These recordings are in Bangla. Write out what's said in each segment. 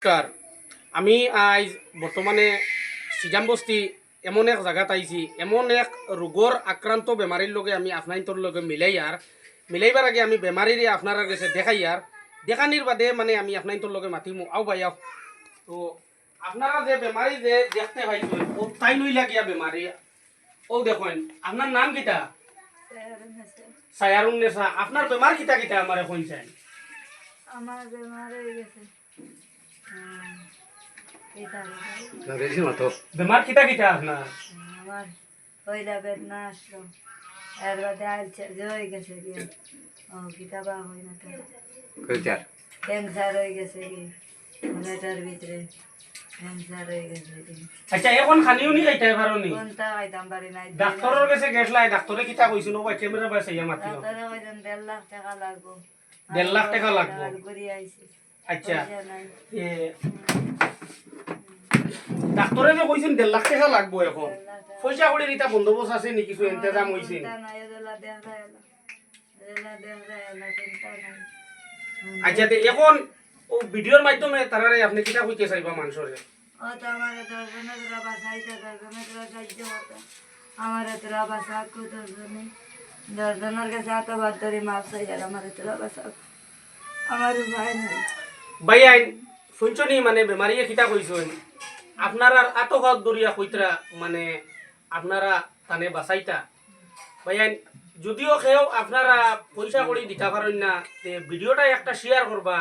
নমস্কার। আমি আজ বর্তমানে সিজাম বস্তি এমন এক জায়গাত আইছি, এমন এক রোগর আক্রান্ত বেমারির লগে আমি আপনার লগে মিলাইবার আগে আমি বেমারিরে আপনার কাছে দেখাই আর দেখানির বাদে মানে আমি আপনার লগে মাতিমু আও ভাই আও। তো আপনারা যে বেমারি যে দেখতে পাইছেন ও তাই নই লাগিয়া বেমারি ও দেখেন। আপনার নাম কিটা? সায়ারুন্নেসা। আপনার বেমার কিটা কিটা আমারে কইছেন? আমার বেমার হয়ে গেছে। বেমার কিটা কিটা আপনার? আমার পয়লা বেদনা আসলো, এর বাদে আইলছে যে হয়ে গেছে গিয়ে কিতাবা হয় না তো ক্যান্সার হয়ে গেছে কি মেটার ভিতরে ক্যান্সার হয়ে গেছে কি। আচ্ছা এখন খানিও নি খাইতে পারোনি? কোনটা খাইতাম পারি নাই। ডাক্তারের কাছে গেছলাই, ডাক্তারে কিটা কইছিল ও ক্যামেরা পাশে ইয়া মাতিও? ডাক্তারে কইছেন 1.5 লাখ টাকা লাগবো। 1.5 লাখ টাকা লাগবো। ঘুরি আইছি। আচ্ছা পয়সা নাই। ডাক্তারে যে কইছেন 1.5 লাখ টাকা লাগবো, এখন পয়সা কড়ি রিতা বন্দোবস্ত আছে নি? কিছু ইন্তজাম হইছে? চিন্তা নাই, এগুলা দেখা এলো। এগুলা দেখা এলো, চিন্তা নাই। আচ্ছা তে এখন ও ভিডিওর মাধ্যমে তারারে আপনি কিটা কইতে চাইবা মানুষরে? ও তো আমার দর্শনে তোরা বাসাইতে দর্শনে তোরা সাহায্য করতো। আমার তোরা বাসা দর্শনে দর্শনের কাছে এত বার ধরে মাপ চাই আর আমার তোরা বাসা আমার উপায় নাই। ভাই আইন শুনছনি মানে বেমারিয়ে কিটা কইছেন আপনারা আতকাত দরিয়া কইতরা মানে আপনারা তানে বাঁচাইতা। ভাই আইন যদিও কেউ আপনারা পয়সা করি দিতে পারেন না, তে ভিডিওটা একটা শেয়ার করবা।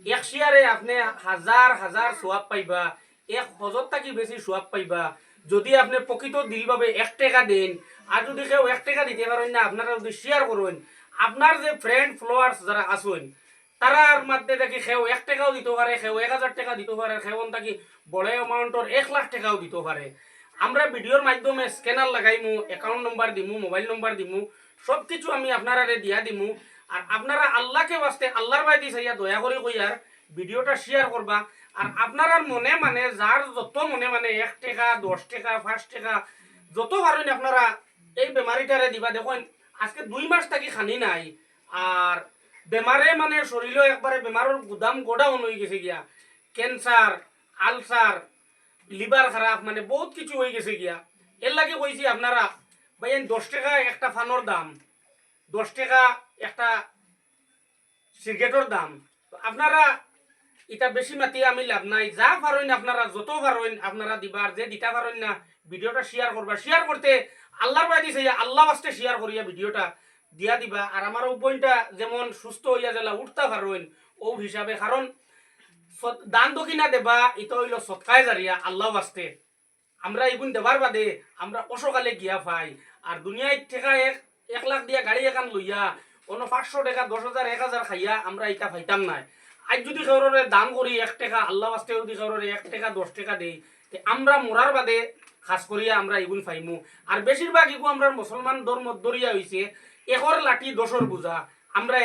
এক শেয়ারে আপনি হাজার হাজার সোয়াব পাইবা, 1,000 টাকি বেশি সোয়াব পাইবা যদি আপনি প্রকৃত দিলভাবে 1 টাকা দেন। আর যদি কেউ 1 টাকা দিতে পারেন না, আপনারা যদি শেয়ার করেন, আপনার যে ফ্রেন্ড ফলোয়ার্স যারা আসেন তারার মধ্যে দেখি কেউ 1 টাকাও দিতে পারে, কেউ 1000 টাকা দিতে পারে, কেউ থাকি বড় অ্যামাউন্টর 1 লাখ টাকাও দিতে পারে। আমরা ভিডিওর মাধ্যমে স্ক্যানার লাগাইমু, অ্যাকাউন্ট নম্বর দিমু, মোবাইল নম্বর দিমু, সব কিছু আমি আপনারা দিয়া দিমু। আর আপনারা আল্লাহকে বাঁচতে আল্লাহর বাইদি চাইয়া দয়া করে কইয়ার ভিডিওটা শেয়ার করবা। আর আপনারা মনে মানে যার যত মনে মানে 1 টাকা 10 টাকা 5 টাকা যত পারেন আপনারা এই বেমারিটারে দিবা। দেখুন আজকে 2 মাস থাকি খানি নাই, আর বেমারে মানে শরীরে একবারে বেমারের গুদাম গোডাউন হয়ে গেছে গিয়া। ক্যান্সার, আলসার, লিভার খারাপ মানে বহুত কিছু হয়ে গেছে গিয়া। এর লাগে কইছি আপনারা ভাই 10 টাকা একটা ফানোর দাম, 10 টাকা একটা সিগারেটের দাম। আপনারা এটা বেশি মাতি আমি লাভ নাই, যা পারেন আপনারা যত পারেন আপনারা দিবার, যে দিতে পারেন না ভিডিওটা শেয়ার করবা। শেয়ার করতে আল্লাহর বাই দিছে, আল্লাহ বাস্তে শেয়ার করিয়া ভিডিওটা দিয়া দিবা। আর আমার উপায়টা যেমন সুস্থ হইয়া গেলা উঠতে পারেন ও হিসাবে, কারণ দান দক্ষিণা দেবা এটা হইল সৎকায় জারিয়া আল্লাহ বাস্তে। আমরা এগুন দেবার বাদে আমরা অসকালে গিয়া পাই। আর দুনিয়ায় টাকা 1 লাখ দিয়া গাড়ি এখান লইয়া অন্য 500 টাকা 10,000 1000 খাইয়া আমরা এটা পাইতাম না। আজ যদি কারোরে দান করি 1 টাকা আল্লাহ বাস্তে, যদি কারোরে 1 টাকা 10 টাকা দেই, আমরা মরার বাদে খাস করিয়া আমরা এগুন পাইমু। আর বেশিরভাগ এগু আমরা মুসলমান ধর্ম দরিয়া হইছে 1 লাঠি 10 বোঝা। আমরা